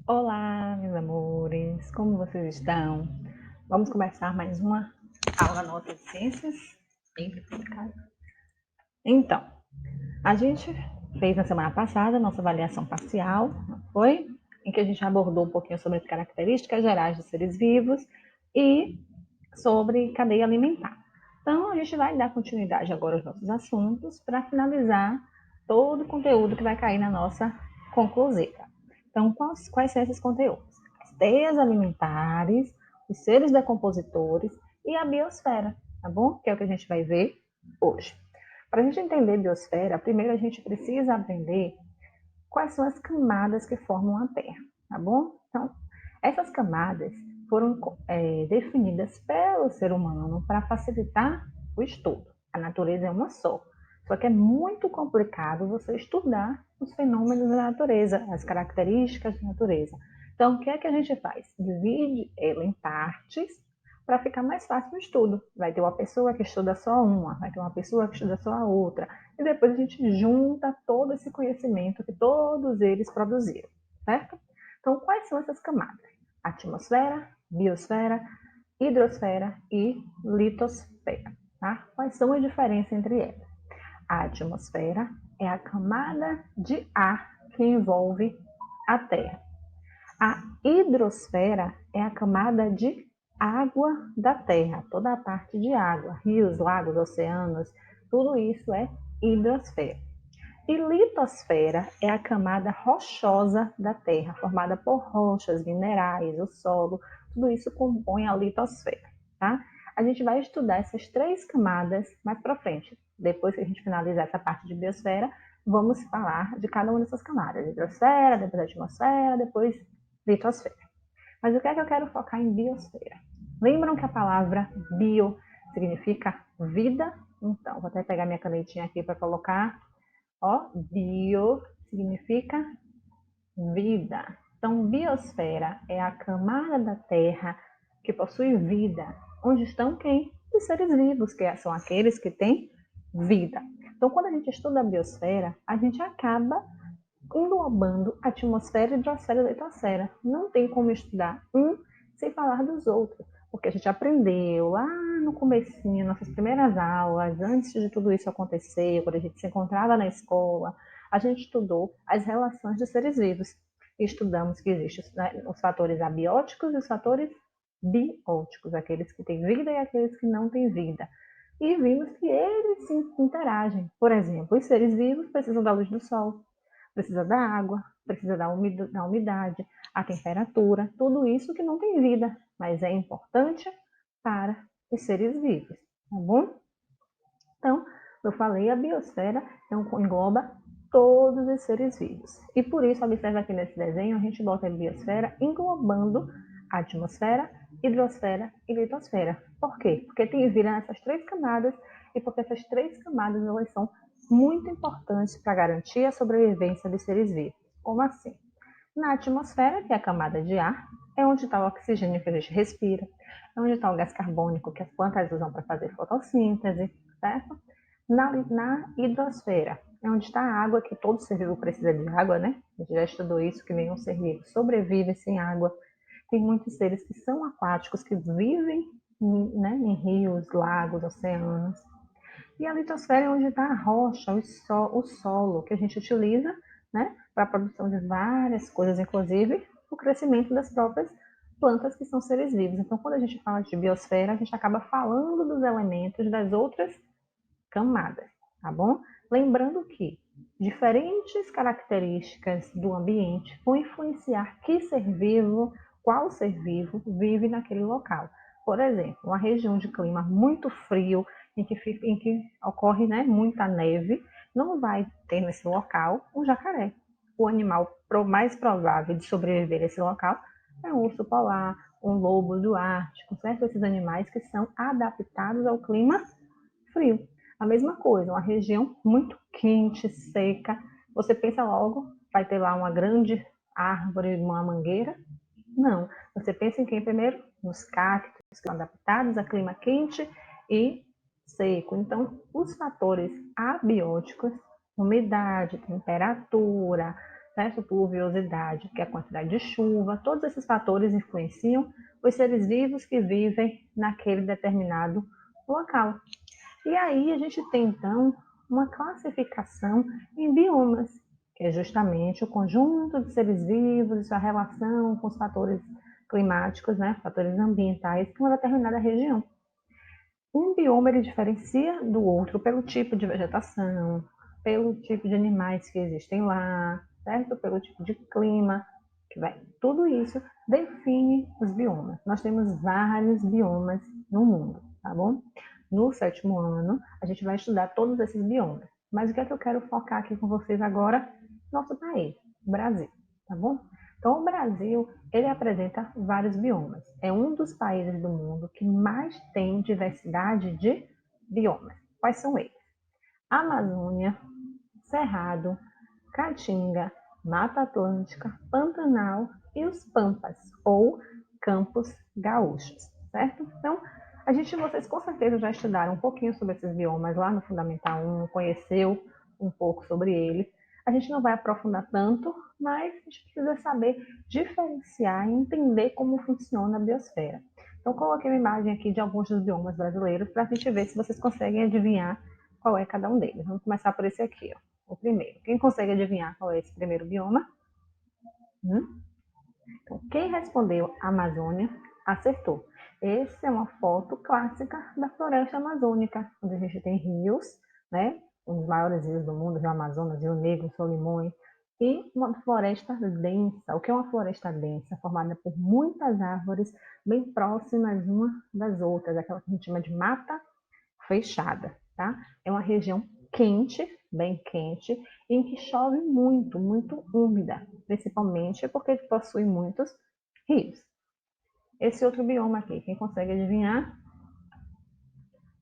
Olá, meus amores, como vocês estão? Vamos começar mais uma aula nova de ciências? Bem complicado. Então, a gente fez na semana passada a nossa avaliação parcial, não foi? Em que a gente abordou um pouquinho sobre as características gerais dos seres vivos e sobre cadeia alimentar. Então, a gente vai dar continuidade agora aos nossos assuntos para finalizar todo o conteúdo que vai cair na nossa conclusiva. Então, quais são esses conteúdos? As teias alimentares, os seres decompositores e a biosfera, tá bom? Que é o que a gente vai ver hoje. Para a gente entender biosfera, primeiro a gente precisa aprender quais são as camadas que formam a Terra, tá bom? Então, essas camadas foram definidas pelo ser humano para facilitar o estudo. A natureza é uma só que é muito complicado você estudar os fenômenos da natureza, as características da natureza. Então, o que é que a gente faz? Divide ela em partes para ficar mais fácil o estudo. Vai ter uma pessoa que estuda só uma, vai ter uma pessoa que estuda só a outra, e depois a gente junta todo esse conhecimento que todos eles produziram, certo? Então, quais são essas camadas? Atmosfera, biosfera, hidrosfera e litosfera, tá? Quais são as diferenças entre elas? A atmosfera é a camada de ar que envolve a Terra. A hidrosfera é a camada de água da Terra, toda a parte de água, rios, lagos, oceanos, tudo isso é hidrosfera. E litosfera é a camada rochosa da Terra, formada por rochas, minerais, o solo, tudo isso compõe a litosfera, tá? A gente vai estudar essas três camadas mais para frente. Depois que a gente finalizar essa parte de biosfera, vamos falar de cada uma dessas camadas. Hidrosfera, depois atmosfera, depois litosfera. Mas o que é que eu quero focar em biosfera? Lembram que a palavra bio significa vida? Então, vou até pegar minha canetinha aqui para colocar. Ó, bio significa vida. Então, biosfera é a camada da Terra que possui vida. Onde estão quem? Os seres vivos, que são aqueles que têm vida. Então, quando a gente estuda a biosfera, a gente acaba englobando atmosfera, hidrosfera e litosfera. Não tem como estudar um sem falar dos outros, porque a gente aprendeu lá no comecinho, nossas primeiras aulas, antes de tudo isso acontecer, quando a gente se encontrava na escola, a gente estudou as relações dos seres vivos. E estudamos que existem os fatores abióticos e os fatores bióticos, aqueles que têm vida e aqueles que não têm vida. E vimos que eles se interagem. Por exemplo, os seres vivos precisam da luz do sol, precisa da água, precisa da umidade, a temperatura, tudo isso que não tem vida, mas é importante para os seres vivos, tá bom? Então, eu falei, a biosfera engloba todos os seres vivos. E por isso, observa aqui nesse desenho, a gente bota a biosfera englobando a atmosfera, hidrosfera e litosfera. Por quê? Porque tem vida nessas três camadas e porque essas três camadas elas são muito importantes para garantir a sobrevivência dos seres vivos. Como assim? Na atmosfera, que é a camada de ar, é onde está o oxigênio que a gente respira, é onde está o gás carbônico que as plantas usam para fazer fotossíntese, certo? Na hidrosfera, é onde está a água, que todo ser vivo precisa de água, né? A gente já estudou isso, que nenhum ser vivo sobrevive sem água. Tem muitos seres que são aquáticos, que vivem em rios, lagos, oceanos. E a litosfera é onde está a rocha, o solo, que a gente utiliza, né, para a produção de várias coisas, inclusive o crescimento das próprias plantas que são seres vivos. Então, quando a gente fala de biosfera, a gente acaba falando dos elementos das outras camadas, tá bom? Lembrando que diferentes características do ambiente vão influenciar que ser vivo, qual ser vivo vive naquele local. Por exemplo, uma região de clima muito frio, em que ocorre, né, muita neve, não vai ter nesse local um jacaré. O animal mais provável de sobreviver nesse local é um urso polar, um lobo do Ártico, certo? Esses animais que são adaptados ao clima frio. A mesma coisa, uma região muito quente, seca, você pensa logo, vai ter lá uma grande árvore, uma mangueira? Não. Você pensa em quem primeiro? Nos cactos, que são adaptados a clima quente e seco. Então, os fatores abióticos, umidade, temperatura, certo? Pluviosidade, que é a quantidade de chuva, todos esses fatores influenciam os seres vivos que vivem naquele determinado local. E aí a gente tem, então, uma classificação em biomas, que é justamente o conjunto de seres vivos e sua relação com os fatores climáticos, né, fatores ambientais de uma determinada região. Um bioma ele diferencia do outro pelo tipo de vegetação, pelo tipo de animais que existem lá, certo? Pelo tipo de clima, que vai. Tudo isso define os biomas. Nós temos vários biomas no mundo, tá bom? No 7º ano, a gente vai estudar todos esses biomas. Mas o que é que eu quero focar aqui com vocês agora? Nosso país, Brasil, tá bom? Então, o Brasil, ele apresenta vários biomas. É um dos países do mundo que mais tem diversidade de biomas. Quais são eles? Amazônia, Cerrado, Caatinga, Mata Atlântica, Pantanal e os Pampas, ou Campos Gaúchos, certo? Então, vocês com certeza já estudaram um pouquinho sobre esses biomas lá no Fundamental 1, conheceu um pouco sobre eles. A gente não vai aprofundar tanto, mas a gente precisa saber diferenciar e entender como funciona a biosfera. Então, coloquei uma imagem aqui de alguns dos biomas brasileiros para a gente ver se vocês conseguem adivinhar qual é cada um deles. Vamos começar por esse aqui, ó, o primeiro. Quem consegue adivinhar qual é esse primeiro bioma? Então, quem respondeu Amazônia, acertou. Essa é uma foto clássica da floresta amazônica, onde a gente tem rios, né? Um dos maiores rios do mundo, Rio Amazonas, Rio Negro, Solimões, e uma floresta densa. O que é uma floresta densa? Formada por muitas árvores bem próximas umas das outras, aquela que a gente chama de mata fechada, tá? É uma região quente, bem quente, em que chove muito, muito úmida, principalmente porque possui muitos rios. Esse outro bioma aqui, quem consegue adivinhar?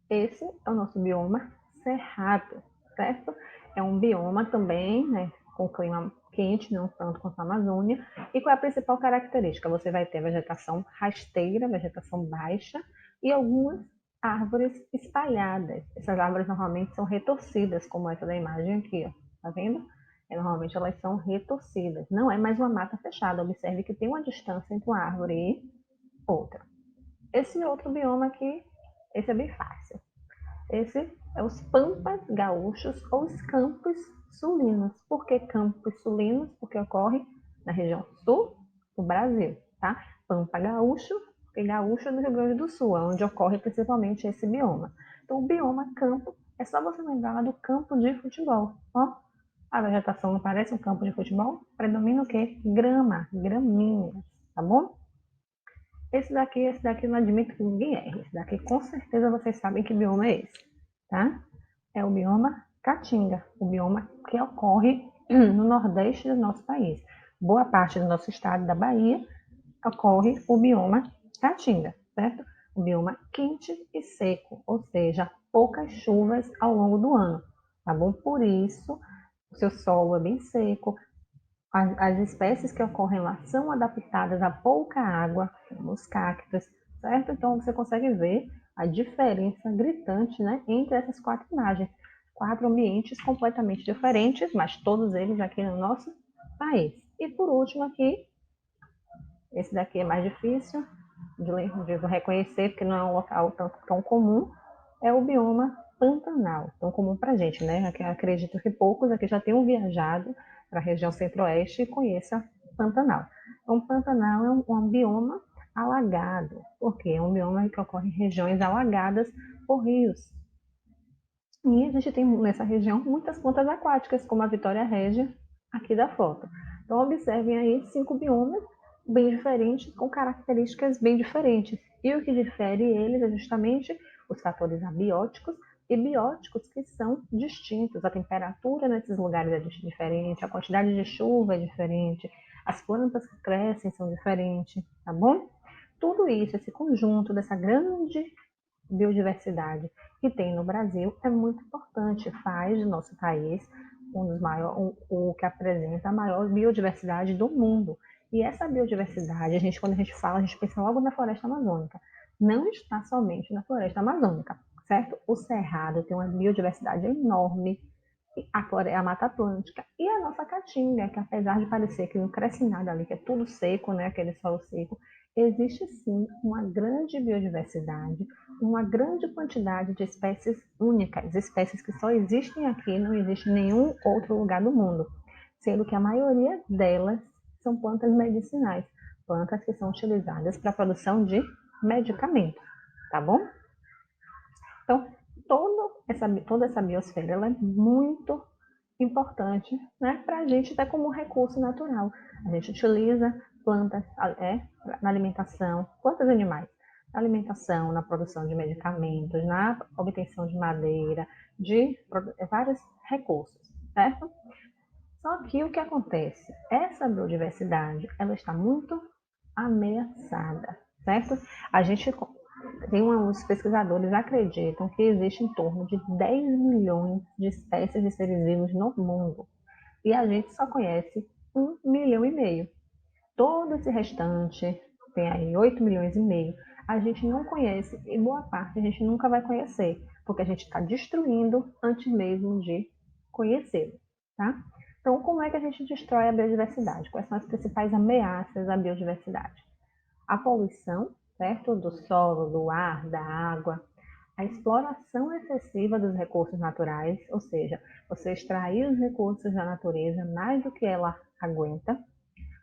Esse é o nosso bioma cerrado, certo? É um bioma também, né, com clima quente, não tanto quanto a Amazônia. E qual é a principal característica? Você vai ter vegetação rasteira, vegetação baixa e algumas árvores espalhadas. Essas árvores normalmente são retorcidas, como essa da imagem aqui, ó. Tá vendo? Normalmente elas são retorcidas. Não é mais uma mata fechada. Observe que tem uma distância entre uma árvore e outra. Esse outro bioma aqui, esse é bem fácil. Esse é os Pampas Gaúchos ou os Campos Sulinos. Por que Campos Sulinos? Porque ocorre na região sul do Brasil, tá? Pampa Gaúcho, porque Gaúcho é do Rio Grande do Sul, onde ocorre principalmente esse bioma. Então, o bioma campo é só você lembrar lá do campo de futebol. Ó, a vegetação não parece um campo de futebol? Predomina o quê? Grama, graminhas, tá bom? Esse daqui não admito que ninguém erre. Esse daqui com certeza vocês sabem que bioma é esse, tá? É o bioma Caatinga, o bioma que ocorre no nordeste do nosso país. Boa parte do nosso estado da Bahia ocorre o bioma Caatinga, certo? O bioma quente e seco, ou seja, poucas chuvas ao longo do ano, tá bom? Por isso, o seu solo é bem seco, as espécies que ocorrem lá são adaptadas a pouca água, como os cactos, certo? Então você consegue ver a diferença gritante, né, entre essas quatro imagens. Quatro ambientes completamente diferentes, mas todos eles aqui no nosso país. E por último aqui, esse daqui é mais difícil de reconhecer, porque não é um local tão comum, é o bioma Pantanal, tão comum para a gente, né? Acredito que poucos aqui já tenham viajado para a região centro-oeste e conheça Pantanal. Então, Pantanal é um bioma alagado, porque é um bioma que ocorre em regiões alagadas por rios. E a gente tem nessa região muitas plantas aquáticas, como a Vitória Régia, aqui da foto. Então, observem aí 5 biomas bem diferentes, com características bem diferentes. E o que difere eles é justamente os fatores abióticos e bióticos, que são distintos. A temperatura nesses lugares é diferente, a quantidade de chuva é diferente, as plantas que crescem são diferentes, tá bom? Tudo isso, esse conjunto dessa grande biodiversidade que tem no Brasil é muito importante, faz do nosso país um dos maiores, o que apresenta a maior biodiversidade do mundo. E essa biodiversidade, quando a gente fala, a gente pensa logo na floresta amazônica. Não está somente na floresta amazônica, certo? O Cerrado tem uma biodiversidade enorme, a Mata Atlântica e a nossa Caatinga, que apesar de parecer que não cresce nada ali, que é tudo seco, né, aquele solo seco, existe sim uma grande biodiversidade, uma grande quantidade de espécies únicas, espécies que só existem aqui, não existe em nenhum outro lugar do mundo, sendo que a maioria delas são plantas medicinais, plantas que são utilizadas para a produção de medicamentos, tá bom? Então, toda essa biosfera ela é muito importante, né, para a gente até como recurso natural. A gente utiliza plantas na alimentação, plantas e animais, na alimentação, na produção de medicamentos, na obtenção de madeira, de vários recursos, certo? Só que o que acontece? Essa biodiversidade, ela está muito ameaçada, certo? A gente os pesquisadores acreditam que existe em torno de 10 milhões de espécies de seres vivos no mundo. E a gente só conhece 1,5 milhão. Todo esse restante, tem aí 8 milhões e meio, a gente não conhece e boa parte a gente nunca vai conhecer, porque a gente está destruindo antes mesmo de conhecê-lo, tá? Então, como é que a gente destrói a biodiversidade? Quais são as principais ameaças à biodiversidade? A poluição, certo? Do solo, do ar, da água, a exploração excessiva dos recursos naturais, ou seja, você extrair os recursos da natureza mais do que ela aguenta,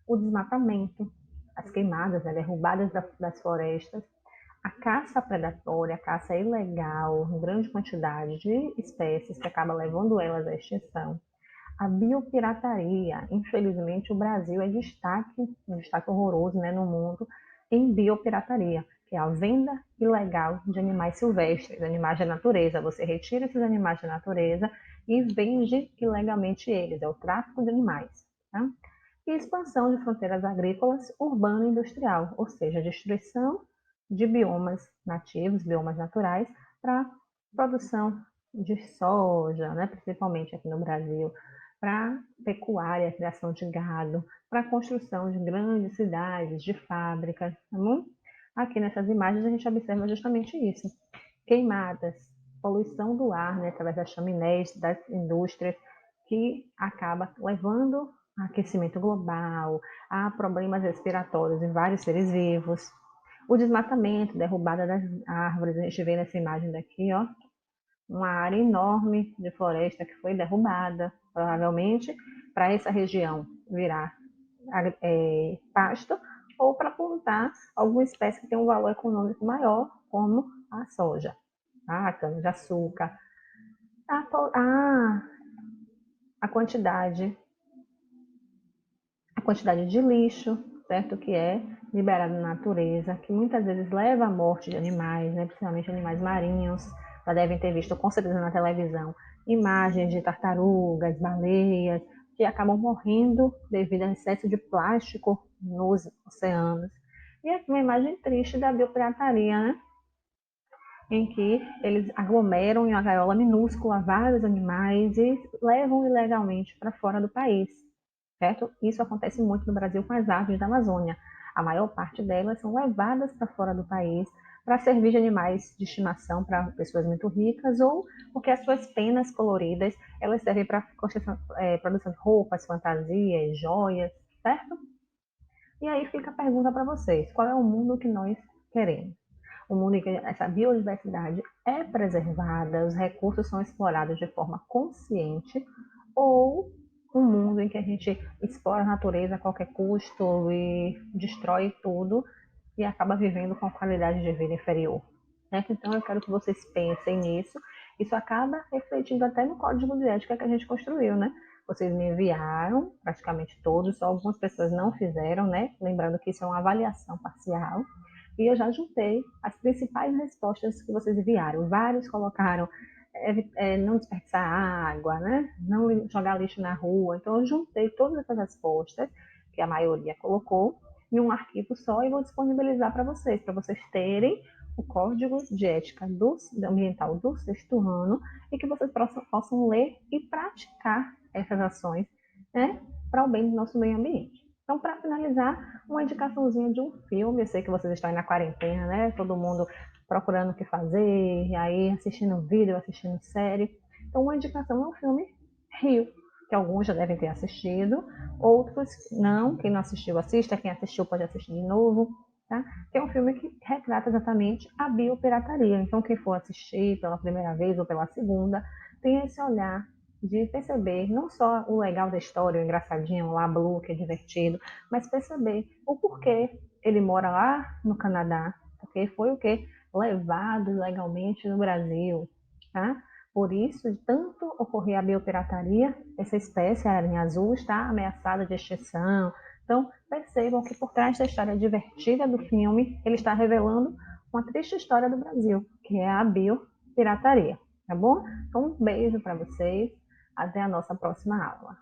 o desmatamento, as queimadas, né, derrubadas das florestas, a caça predatória, a caça ilegal, em grande quantidade de espécies que acaba levando elas à extinção, a biopirataria. Infelizmente, o Brasil é um destaque horroroso, né, no mundo em biopirataria, que é a venda ilegal de animais silvestres, animais da natureza. Você retira esses animais da natureza e vende ilegalmente eles, é o tráfico de animais. Tá? E expansão de fronteiras agrícolas urbana e industrial, ou seja, a destruição de biomas nativos, biomas naturais, para produção de soja, né, principalmente aqui no Brasil, para pecuária, criação de gado, para construção de grandes cidades, de fábricas. Tá bom? Aqui nessas imagens a gente observa justamente isso. Queimadas, poluição do ar, né, através das chaminés, das indústrias, que acaba levando a aquecimento global, a problemas respiratórios em vários seres vivos. O desmatamento, derrubada das árvores, a gente vê nessa imagem daqui, ó, uma área enorme de floresta que foi derrubada, provavelmente para essa região virar pasto ou para plantar alguma espécie que tem um valor econômico maior, como a soja, tá? A cana-de-açúcar, a, a quantidade de lixo, certo? Que é liberado na natureza, que muitas vezes leva à morte de animais, né? Principalmente animais marinhos. Já devem ter visto, com certeza, na televisão, imagens de tartarugas, baleias, que acabam morrendo devido ao excesso de plástico nos oceanos. E aqui uma imagem triste da biopirataria, né? Em que eles aglomeram em uma gaiola minúscula vários animais e levam ilegalmente para fora do país, certo? Isso acontece muito no Brasil com as aves da Amazônia. A maior parte delas são levadas para fora do país para servir de animais de estimação para pessoas muito ricas ou porque as suas penas coloridas elas servem para produção de roupas, fantasias, joias, certo? E aí fica a pergunta para vocês: qual é o mundo que nós queremos? Um mundo em que essa biodiversidade é preservada, os recursos são explorados de forma consciente, ou um mundo em que a gente explora a natureza a qualquer custo e destrói tudo e acaba vivendo com qualidade de vida inferior. Né? Então eu quero que vocês pensem nisso. Isso acaba refletindo até no código de ética que a gente construiu, né? Vocês me enviaram, praticamente todos, só algumas pessoas não fizeram, né? Lembrando que isso é uma avaliação parcial. E eu já juntei as principais respostas que vocês enviaram. Vários colocaram não desperdiçar água, né? Não jogar lixo na rua. Então, eu juntei todas essas respostas, que a maioria colocou, em um arquivo só e vou disponibilizar para vocês terem o Código de Ética Ambiental do sexto ano e que vocês possam ler e praticar essas ações, né, para o bem do nosso meio ambiente. Então, para finalizar, uma indicaçãozinha de um filme. Eu sei que vocês estão aí na quarentena, né? Todo mundo procurando o que fazer, e aí assistindo vídeo, assistindo série. Então, uma indicação é um filme Rio, que alguns já devem ter assistido, outros não. Quem não assistiu, assista. Quem assistiu pode assistir de novo, tá? Que é um filme que retrata exatamente a biopirataria. Então, quem for assistir pela primeira vez ou pela segunda, tem esse olhar de perceber não só o legal da história, o engraçadinho, lá, Blue, que é divertido, mas perceber o porquê ele mora lá no Canadá, porque foi o quê? Levado ilegalmente no Brasil, tá? Por isso, de tanto ocorrer a biopirataria, essa espécie, a aranha azul, está ameaçada de extinção. Então, percebam que por trás da história divertida do filme, ele está revelando uma triste história do Brasil, que é a biopirataria, tá bom? Então, um beijo para vocês. Até a nossa próxima aula.